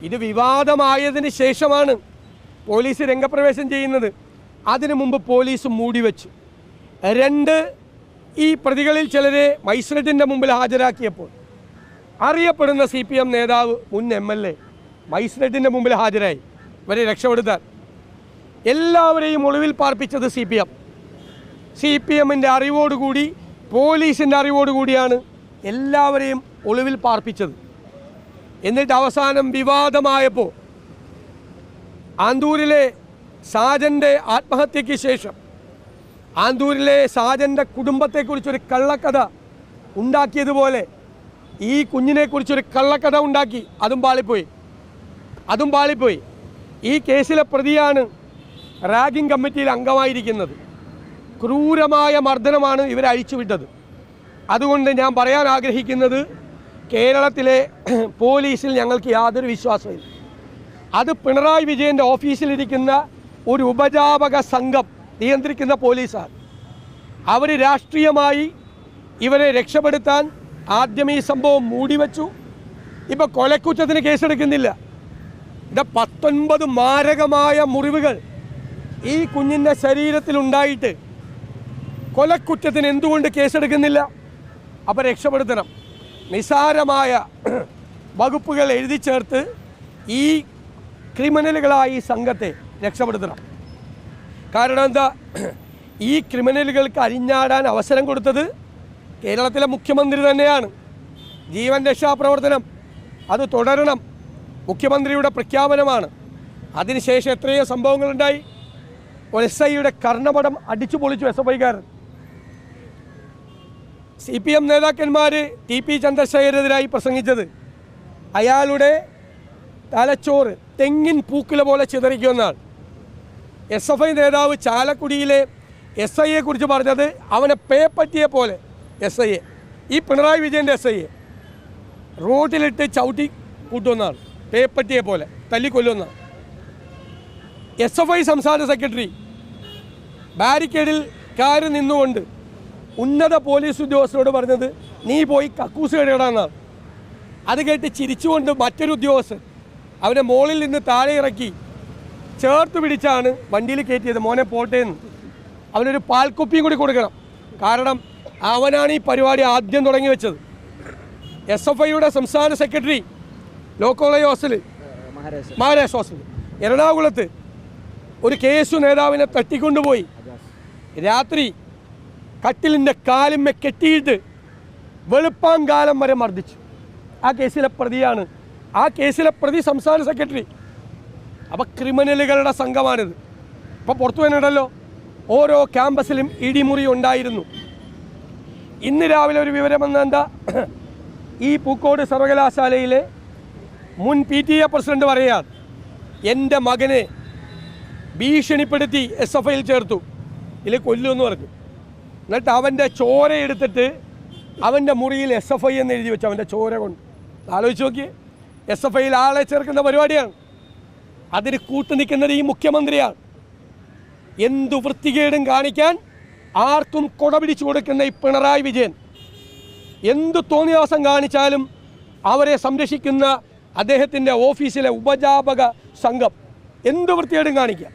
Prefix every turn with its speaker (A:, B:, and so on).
A: ഇത് വിവാദമായതിന് ശേഷമാണ് പോലീസ് രംഗപ്രവേശം ചെയ്യുന്നത്. അതിനു മുമ്പ് പോലീസ് മൂടിവെച്ചു. രണ്ട്, ഈ പ്രതികളിൽ ചിലരെ മജിസ്ട്രേറ്റിൻ്റെ മുമ്പിൽ ഹാജരാക്കിയപ്പോൾ അറിയപ്പെടുന്ന CPM നേതാവ്, മുൻ MLA മജിസ്ട്രേറ്റിൻ്റെ മുമ്പിൽ ഹാജരായി ഇവരെ രക്ഷപ്പെടുത്താൻ. എല്ലാവരെയും ഒളിവിൽ പാർപ്പിച്ചത് CPMൻ്റെ അറിവോടുകൂടി, പോലീസിൻ്റെ അറിവോടുകൂടിയാണ് എല്ലാവരെയും ഒളിവിൽ പാർപ്പിച്ചത്. എന്നിട്ട് അവസാനം വിവാദമായപ്പോൾ ആന്തൂരിലെ സാജൻ്റെ ആത്മഹത്യയ്ക്ക് ശേഷം ആന്തൂരിലെ സാജൻ്റെ കുടുംബത്തെക്കുറിച്ചൊരു കള്ളക്കഥ ഉണ്ടാക്കിയതുപോലെ ഈ കുഞ്ഞിനെക്കുറിച്ചൊരു കള്ളക്കഥ ഉണ്ടാക്കി. അതും പാളിപ്പോയി. ഈ കേസിലെ പ്രതിയാണ് റാഗിംഗ് കമ്മിറ്റിയിൽ അംഗമായിരിക്കുന്നത്. ക്രൂരമായ മർദ്ദനമാണ് ഇവരെ അഴിച്ചുവിട്ടത്. അതുകൊണ്ട് ഞാൻ പറയാൻ ആഗ്രഹിക്കുന്നത്, കേരളത്തിലെ പോലീസിൽ ഞങ്ങൾക്ക് യാതൊരു വിശ്വാസമില്ല. അത് പിണറായി വിജയൻ്റെ ഓഫീസിലിരിക്കുന്ന ഒരു ഉപജാപക സംഘം നിയന്ത്രിക്കുന്ന പോലീസാണ്. അവർ രാഷ്ട്രീയമായി ഇവരെ രക്ഷപ്പെടുത്താൻ ആദ്യം ഈ സംഭവം മൂടിവെച്ചു. ഇപ്പോൾ കൊലക്കുറ്റത്തിന് കേസെടുക്കുന്നില്ല. 19 മാരകമായ മുറിവുകൾ ഈ കുഞ്ഞിൻ്റെ ശരീരത്തിലുണ്ടായിട്ട് കൊലക്കുറ്റത്തിന് എന്തുകൊണ്ട് കേസെടുക്കുന്നില്ല? അപ്പോൾ രക്ഷപ്പെടുത്തണം. നിസാരമായ വകുപ്പുകൾ എഴുതി ചേർത്ത് ഈ ക്രിമിനലുകളായ ഈ സംഘത്തെ രക്ഷപ്പെടുത്തണം. കാരണം എന്താ, ഈ ക്രിമിനലുകൾക്ക് അരിഞ്ഞാടാൻ അവസരം കൊടുത്തത് കേരളത്തിലെ മുഖ്യമന്ത്രി തന്നെയാണ്. ജീവൻ രക്ഷാപ്രവർത്തനം അത് തുടരണം, മുഖ്യമന്ത്രിയുടെ പ്രഖ്യാപനമാണ്. അതിനുശേഷം എത്രയോ സംഭവങ്ങളുണ്ടായി. ഒരു SIയുടെ കർണപടം അടിച്ചു പൊളിച്ചു SFIക്കാരൻ. CPM നേതാക്കന്മാർ TP ചന്ദ്രശേഖരനെതിരായി പ്രസംഗിച്ചത് അയാളുടെ തലച്ചോറ് തെങ്ങിൻ പൂക്കുല പോലെ ചിതറിക്കുമെന്നാണ്. SFI നേതാവ് ചാലക്കുടിയിലെ SIയെ കുറിച്ച് പറഞ്ഞത് അവനെ പേപ്പറ്റിയെ പോലെ SIയെ, ഈ പിണറായി വിജയൻ്റെ SIയെ റോഡിലിട്ട് ചവിട്ടി കൂട്ടുമെന്നാണ്, പേപ്പറ്റിയെ പോലെ തല്ലിക്കൊല്ലുമെന്നാണ്. SFI സംസ്ഥാന സെക്രട്ടറി ബാരിക്കേഡിൽ കാര്യം നിന്നുകൊണ്ട് ഉന്നത പോലീസ് ഉദ്യോഗസ്ഥരോട് പറഞ്ഞത്, നീ പോയി കക്കൂസ് കഴുകണമെന്നാണ്. അത് കേട്ട് ചിരിച്ചുകൊണ്ട് മറ്റൊരു ഉദ്യോഗസ്ഥൻ അവനെ മുകളിൽ നിന്ന് താഴെ ഇറക്കി ചേർത്ത് പിടിച്ചാണ് വണ്ടിയിൽ കയറ്റിയത്. മോനെ പോട്ടേന്ന്. അവനൊരു പാൽക്കുപ്പിയും കൂടി കൊടുക്കണം. കാരണം അവനാണ് ഈ പരിപാടി ആദ്യം തുടങ്ങി വെച്ചത്. SFIയുടെ സംസ്ഥാന സെക്രട്ടറി ലോ കോളേജ് ഹോസ്റ്റലിൽ, മഹാരാജ് ഹോസ്റ്റലിൽ എറണാകുളത്ത് ഒരു KSU നേതാവിനെ തട്ടിക്കൊണ്ടുപോയി രാത്രി കട്ടിലിൻ്റെ കാലിന്മേ കെട്ടിയിട്ട് വെളുപ്പാങ്കാലം വരെ മർദ്ദിച്ചു. ആ കേസിലെ പ്രതിയാണ്. ആ കേസിലെ പ്രതി സംസ്ഥാന സെക്രട്ടറി. അപ്പോൾ ക്രിമിനലുകളുടെ സംഘമാണിത്. ഇപ്പോൾ പുറത്തു വന്നിട്ടല്ലോ, ഓരോ ക്യാമ്പസിലും ഇടിമുറി ഉണ്ടായിരുന്നു. ഇന്ന് രാവിലെ ഒരു വിവരം വന്ന എന്താ, ഈ പൂക്കോട് സർവകലാശാലയിലെ മുൻ PTA പ്രസിഡന്റ് പറയാൻ, എൻ്റെ മകനെ ഭീഷണിപ്പെടുത്തി SFIയിൽ ചേർത്തു, ഇതിൽ കൊല്ലുമെന്ന് പറഞ്ഞു. എന്നിട്ട് അവൻ്റെ ചോര എടുത്തിട്ട് അവൻ്റെ മുറിയിൽ SFI എന്ന് എഴുതി വെച്ചു, അവൻ്റെ ചോര കൊണ്ട്. ആലോചിച്ച് നോക്കി, SFIയിൽ ആളെ ചേർക്കുന്ന പരിപാടിയാണ്. അതിന് കൂട്ടുനിൽക്കുന്നത് ഈ മുഖ്യമന്ത്രിയാണ്. എന്തു വൃത്തികേടും കാണിക്കാൻ ആർക്കും കൊട പിടിച്ചു കൊടുക്കുന്ന ഈ പിണറായി വിജയൻ എന്തു തോന്നിയാസം കാണിച്ചാലും അവരെ സംരക്ഷിക്കുന്ന അദ്ദേഹത്തിൻ്റെ ഓഫീസിലെ ഉപജാപക സംഘം എന്തു വൃത്തികേടും കാണിക്കുക.